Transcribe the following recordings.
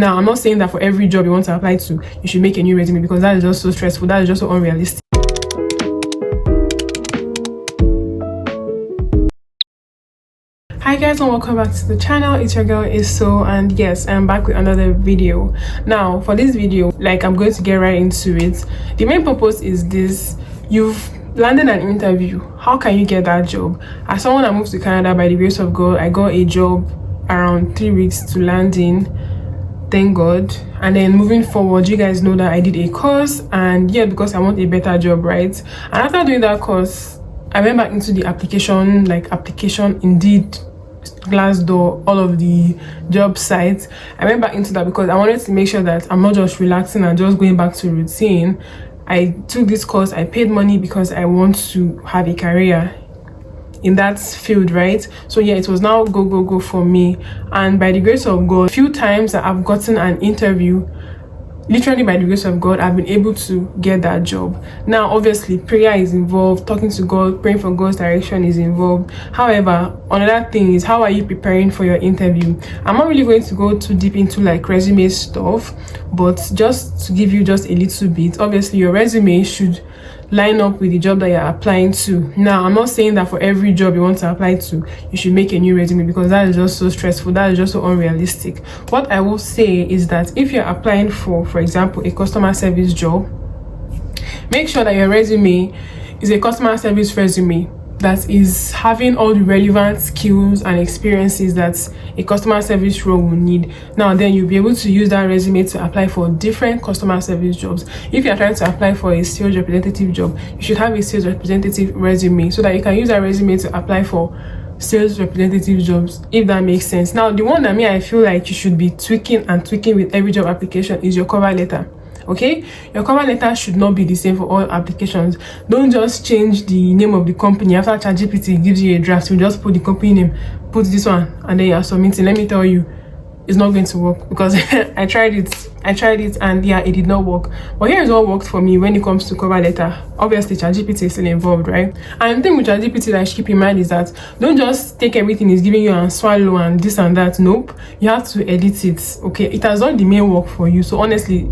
Now, I'm not saying that for every job you want to apply to, you should make a new resume, because that is just so stressful. That is just so unrealistic. Hi guys, and welcome back to the channel. It's your girl Isso, and yes, I'm back with another video. Now, for this video, I'm going to get right into it. The main purpose is this: you've landed an interview. How can you get that job? As someone that moved to Canada by the grace of God, I got a job around 3 weeks to land in. Thank God. And then moving forward, you guys know that I did a course, and yeah, because I want a better job, right? And after doing that course, I went back into the application Indeed, Glassdoor, all of the job sites. I went back into that because I wanted to make sure that I'm not just relaxing and just going back to routine. I took this course, I paid money because I want to have a career in that field, right? So yeah, it was now go for me. And by the grace of God, a few times that I've gotten an interview, literally by the grace of God, I've been able to get that job. Now, obviously, prayer is involved, talking to God, praying for God's direction is involved. However, another thing is, how are you preparing for your interview? I'm not really going to go too deep into resume stuff, but just to give you just a little bit. Obviously, your resume should line up with the job that you're applying to. Now, I'm not saying that for every job you want to apply to, you should make a new resume, because that is just so stressful. That is just so unrealistic. What I will say is that if you're applying for example, a customer service job, make sure that your resume is a customer service resume that is having all the relevant skills and experiences that a customer service role will need. Now, then you'll be able to use that resume to apply for different customer service jobs. If you're trying to apply for a sales representative job, you should have a sales representative resume so that you can use that resume to apply for sales representative jobs, if that makes sense. Now, the one that I feel like you should be tweaking with every job application is your cover letter. Okay, your cover letter should not be the same for all applications. Don't just change the name of the company after ChatGPT gives you a draft. You just put the company name, put this one, and then you're submitting. Let me tell you, it's not going to work, because I tried it and yeah, it did not work. But here is what worked for me when it comes to cover letter. Obviously, ChatGPT is still involved, right? And the thing with ChatGPT that I should keep in mind is that don't just take everything it's giving you and swallow and this and that. Nope, you have to edit it. Okay, it has done the main work for you, so honestly,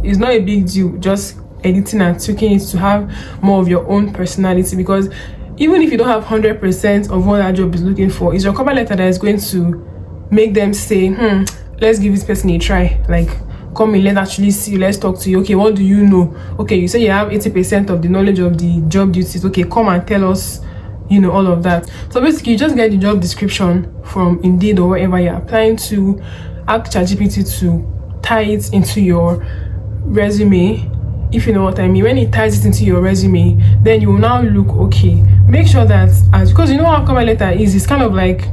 it's not a big deal just editing and tweaking it to have more of your own personality. Because even if you don't have 100% of what that job is looking for, it's your cover letter that is going to make them say, let's give this person a try. Come in, let's actually see, let's talk to you. Okay, what do you know? Okay, you say you have 80% of the knowledge of the job duties. Okay, come and tell us, all of that. So basically, you just get the job description from Indeed or wherever you're applying to. Ask ChatGPT to tie it into your resume, if you know what I mean. When it ties it into your resume, then you will now look okay. Make sure that, because you know how cover letter is, it's kind of like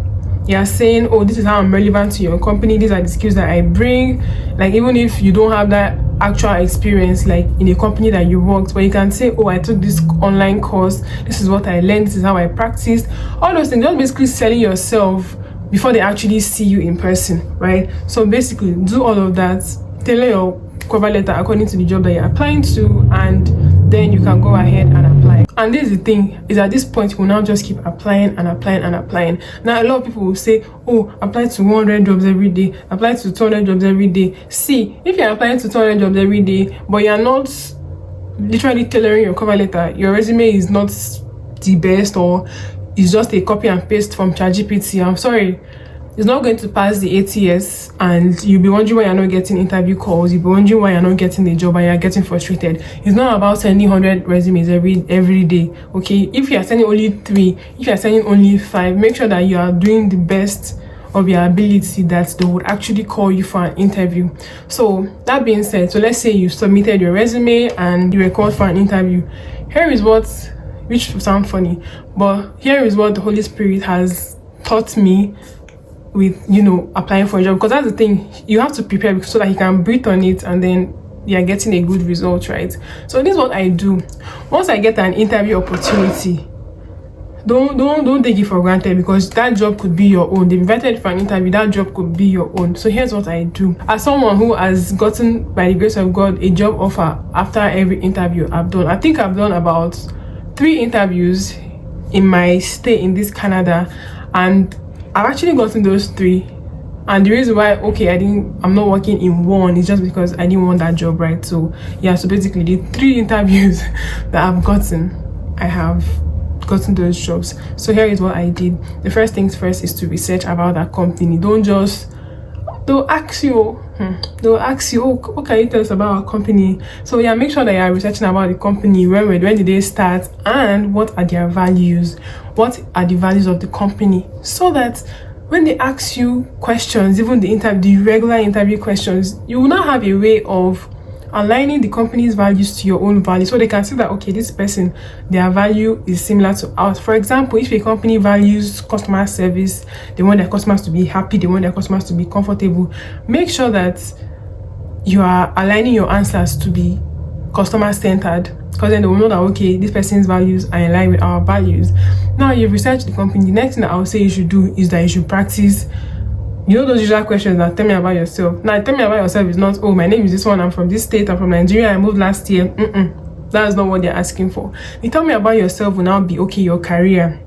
you're saying, oh, this is how I'm relevant to your company, these are the skills that I bring. Even if you don't have that actual experience in a company that you worked, but you can say, oh, I took this online course, this is what I learned, this is how I practiced. All those things, just basically selling yourself before they actually see you in person, right? So basically, do all of that, tailor your cover letter according to the job that you're applying to, and then you can go ahead and apply. And this is the thing, is at this point you will now just keep applying and applying and applying. Now, a lot of people will say, oh, apply to 100 jobs every day, apply to 200 jobs every day. See, if you're applying to 200 jobs every day, but you're not literally tailoring your cover letter, your resume is not the best, or it's just a copy and paste from ChatGPT, I'm sorry, it's not going to pass the ATS, and you'll be wondering why you're not getting interview calls. You'll be wondering why you're not getting the job, and you're getting frustrated. It's not about sending 100 resumes every day, okay? If you're sending only 3, if you're sending only 5, make sure that you are doing the best of your ability that they would actually call you for an interview. So that being said, so let's say you submitted your resume and you were called for an interview. Here is what, which will sound funny, but here is what the Holy Spirit has taught me with applying for a job. Because that's the thing, you have to prepare so that you can breathe on it, and then you're getting a good result, right? So this is what I do. Once I get an interview opportunity, don't take it for granted, because that job could be your own. They invited for an interview, that job could be your own. So here's what I do. As someone who has gotten, by the grace of God, a job offer after every interview I've done, I think I've done about 3 interviews in my stay in this Canada, and I've actually gotten those 3 And the reason why, okay, I'm not working in one is just because I didn't want that job, right? So yeah, so basically the 3 interviews that I've gotten, I have gotten those jobs. So here is what I did. The first things first is to research about that company. They'll ask you, oh, what can you tell us about our company? So yeah, make sure that you are researching about the company. When did they start, and what are their values? What are the values of the company? So that when they ask you questions, even the regular interview questions, you will not have a way of aligning the company's values to your own values, so they can see that, okay, this person, their value is similar to ours. For example, if a company values customer service, they want their customers to be happy, they want their customers to be comfortable, make sure that you are aligning your answers to be customer centered, because then they will know that, okay, this person's values are in line with our values. Now you've researched the company. The next thing that I would say you should do is that you should practice, you know, those usual questions that tell me about yourself. Now, tell me about yourself is not, oh, my name is this one, I'm from this state, I'm from Nigeria, I moved last year. That's not what they're asking for. The tell me about yourself will now be, okay, your career.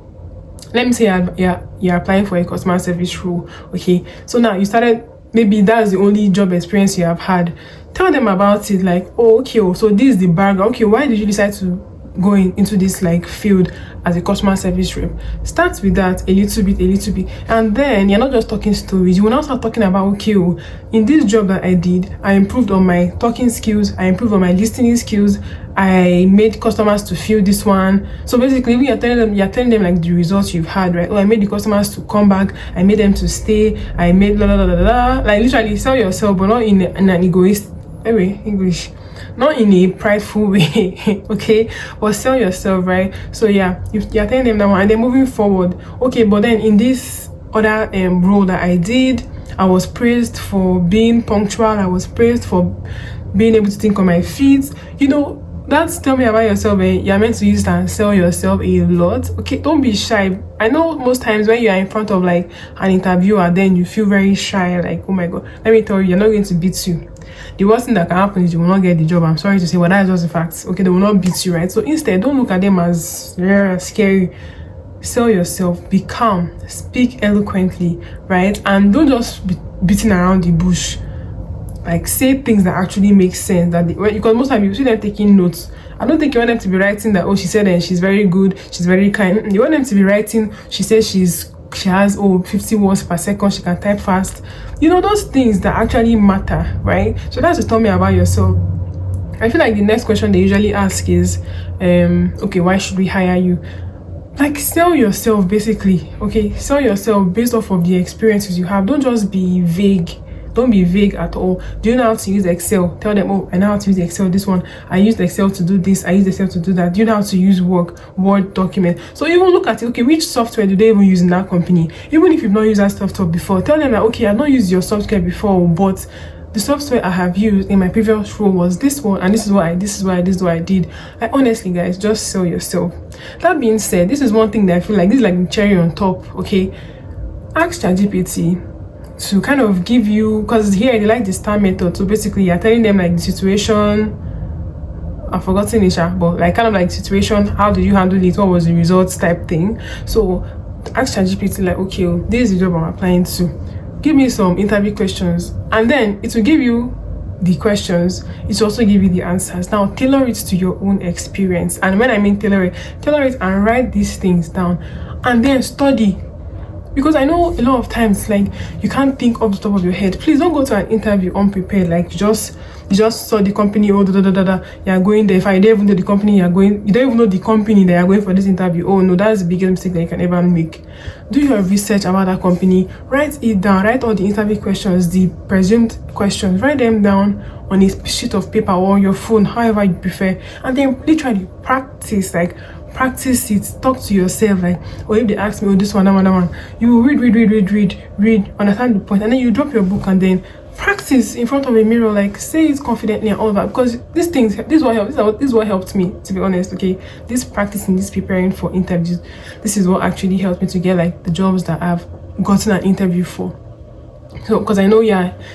Let me say you're applying for a customer service role, okay? So now you started, maybe that's the only job experience you have had. Tell them about it, like, oh, okay, so this is the background. Okay, why did you decide to go into this like field as a customer service rep? Start with that a little bit, and then you're not just talking stories. You will now start talking about, okay, in this job that I did, I improved on my talking skills, I improved on my listening skills, I made customers to feel this one. So basically, when you're telling them like the results you've had, right? Oh, I made the customers to come back, I made them to stay, I made like literally sell yourself, but not in an egoist English, not in a prideful way, okay, but sell yourself, right? So yeah, you're telling them that one, and then moving forward, okay, but then in this other role that I did, I was praised for being punctual, I was praised for being able to think on my feet. You know, that's tell me about yourself, and you're meant to use that and sell yourself a lot. Okay, don't be shy. I know most times when you are in front of like an interviewer, then you feel very shy, like, oh my god, let me tell you, you're not going to beat you. The worst thing that can happen is you will not get the job. I'm sorry to say, but that's just the facts. Okay, they will not beat you, right? So instead, don't look at them as scary. Sell yourself, be calm, speak eloquently, right? And don't just be beating around the bush. Like, say things that actually make sense. Because most time you see them taking notes. I don't think you want them to be writing that, oh, she said and she's very good, she's very kind. You want them to be writing, she says she has 50 words per second, she can type fast. You know, those things that actually matter, right? So that's to tell me about yourself. I feel like the next question they usually ask is, okay, why should we hire you? Like, sell yourself, basically. Okay, sell yourself based off of the experiences you have. Don't just be vague. Don't be vague at all. Do you know how to use Excel? Tell them, oh, I know how to use Excel. This one, I used Excel to do this, I used Excel to do that. Do you know how to use Word document? So even look at it, okay, which software do they even use in that company? Even if you've not used that software before, tell them that, okay, I've not used your software before, but the software I have used in my previous role was this one, and this is what I did. Like, honestly, guys, just sell yourself. That being said, this is one thing that I feel like this is like the cherry on top. Okay, ask ChatGPT to kind of give you, because here they like the STAR method. So basically, you're telling them like the situation. I've forgotten it, but like kind of like situation. How did you handle it? What was the results type thing? So ask ChatGPT like, okay, this is the job I'm applying to. Give me some interview questions, and then it will give you the questions. It will also give you the answers. Now tailor it to your own experience. And when I mean tailor it and write these things down, and then study. Because I know a lot of times, like, you can't think off the top of your head. Please don't go to an interview unprepared. Like, you just saw the company, you're going there. If I don't even know the company you don't even know the company that you're going for this interview. Oh no, that's the biggest mistake that you can ever make. Do your research about that company. Write it down. Write all the interview questions, the presumed questions. Write them down on a sheet of paper or on your phone, however you prefer. And then literally practice it. Talk to yourself, like, or if they ask me, oh, this one, that one, you read, understand the point, and then you drop your book and then practice in front of a mirror, like, say it confidently and all that. Because this is what helped me, to be honest. Okay, this practicing, this preparing for interviews, this is what actually helped me to get like the jobs that I've gotten an interview for. So because I know,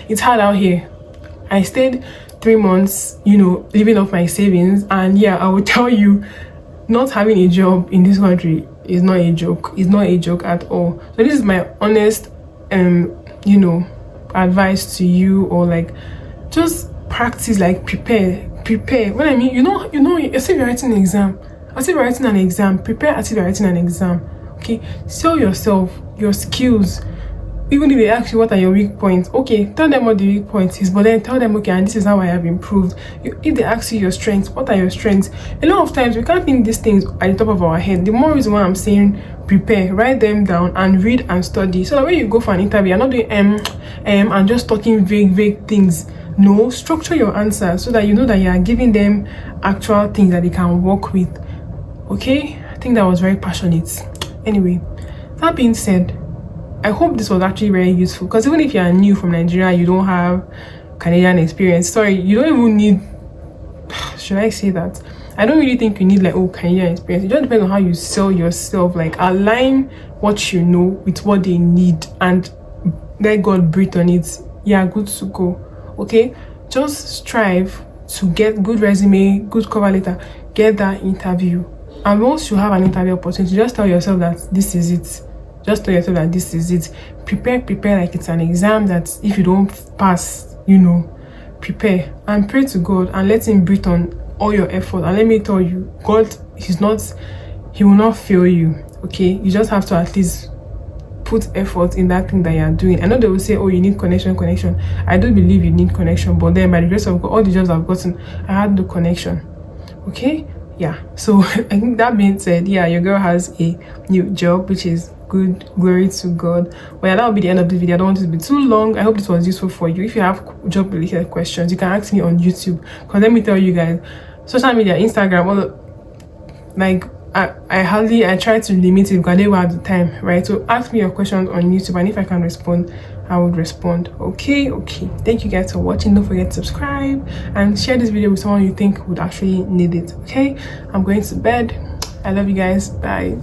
it's hard out here. I stayed 3 months, living off my savings, and I will tell you, not having a job in this country is not a joke. It's not a joke at all. So this is my honest advice to you, or like just practice, like prepare. What I mean, you know, as if you're writing an exam, prepare as if you're writing an exam. Okay, sell yourself, your skills. Even if they ask you what are your weak points, okay, tell them what the weak point is, but then tell them, okay, and this is how I have improved. If they ask you your strengths, what are your strengths? A lot of times we can't think these things at the top of our head. The more reason why I'm saying prepare, write them down and read and study, so that when you go for an interview, you're not doing and just talking vague things. No, structure your answers so that you know that you are giving them actual things that they can work with. Okay, I think that was very passionate. Anyway, that being said, I hope this was actually very useful, because even if you are new from Nigeria, you don't have Canadian experience. Sorry, you don't even need, should I say that? I don't really think you need like, oh, Canadian experience. It just depends on how you sell yourself. Like, align what you know with what they need and let God breathe on it. Yeah, good to go. Okay, just strive to get good resume, good cover letter, get that interview. And once you have an interview opportunity, just tell yourself that this is it. Just tell yourself that this is it. Prepare like it's an exam that if you don't pass, you know, prepare and pray to God and let him breathe on all your effort. And let me tell you, God, he will not fail you. Okay, you just have to at least put effort in that thing that you are doing. I know they will say, oh, you need connection. I do believe you need connection, but then by the grace of God, all the jobs I've gotten, I had no connection. Okay, yeah. So I think that being said, yeah, your girl has a new job, which is good. Glory to God. Well, yeah, that will be the end of the video. I don't want it to be too long. I hope this was useful for you. If you have job related questions, you can ask me on YouTube, because let me tell you guys, social media, Instagram, all like I try to limit it because I don't have the time, right? So ask me your questions on YouTube, and if I can respond, I would respond. Okay. Thank you guys for watching. Don't forget to subscribe and share this video with someone you think would actually need it. Okay, I'm going to bed. I love you guys. Bye.